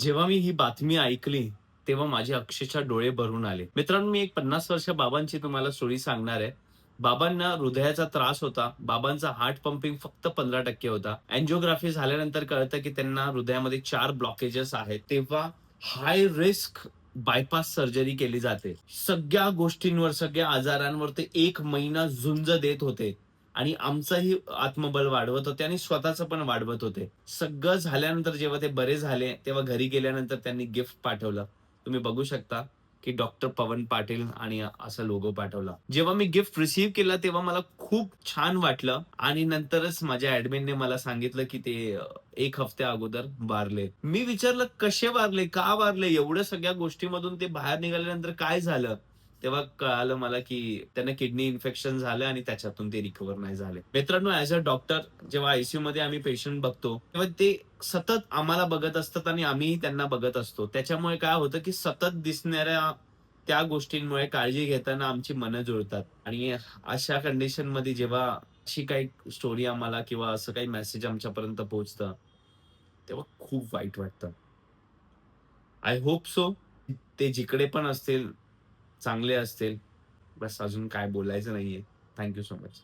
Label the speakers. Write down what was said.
Speaker 1: जेव्हा मी ही बातमी ऐकली, तेव्हा माझे अक्षरशः डोळे भरून आले. मित्रांनो, मी एक 50 वर्ष बाबांची तुम्हाला स्टोरी सांगणार आहे. बाबांना हृदयाचा त्रास होता. बाबांचा हार्ट पंपिंग फक्त 15% होता. अँजिओग्राफी झाल्यानंतर कळतं, की त्यांना हृदयामध्ये 4 ब्लॉकेजेस आहेत. तेव्हा हाय रिस्क बायपास सर्जरी केली जाते. सगळ्या गोष्टींवर, सगळ्या आजारांवर ते 1 महिना झुंज देत होते. आणि आमचंही आत्मबल वाढवत होते आणि स्वतःचं पण वाढवत होते. सगळं झाल्यानंतर जेव्हा ते बरे झाले, तेव्हा घरी गेल्यानंतर त्यांनी गिफ्ट पाठवलं. तुम्ही बघू शकता, की डॉक्टर पवन पाटील आणि असा लोगो पाठवला. जेव्हा मी गिफ्ट रिसीव्ह केलं, तेव्हा मला खूप छान वाटलं आणि नंतरच माझ्या ॲडमिनने मला सांगितलं, की ते 1 हफ्त्या अगोदर वारले. मी विचारलं, "कसे वारले? का वारले?" एवढ्या सगळ्या गोष्टीमधून ते बाहेर निघाल्यानंतर काय झालं? तेव्हा कळालं मला, की त्यांना किडनी इन्फेक्शन झालं आणि त्याच्यातून ते रिकव्हर नाही झाले. मित्रांनो, ॲज अ डॉक्टर जेव्हा आय-सी-यूमध्ये आम्ही पेशंट बघतो, तेव्हा ते सतत आम्हाला बघत असतात आणि आम्हीही त्यांना बघत असतो. त्याच्यामुळे काय होतं, की सतत दिसणाऱ्या त्या गोष्टींमुळे काळजी घेताना आमची मनं जुळतात आणि अशा कंडिशनमध्ये जेव्हा अशी काही स्टोरी आम्हाला किंवा असं काही मेसेज आमच्यापर्यंत पोहोचतं, तेव्हा खूप वाईट वाटतं. आय होप सो ते जिकडे पण असतील, चांगले असतील. बस अजून काय बोलायचं नाहीये. Thank you so much.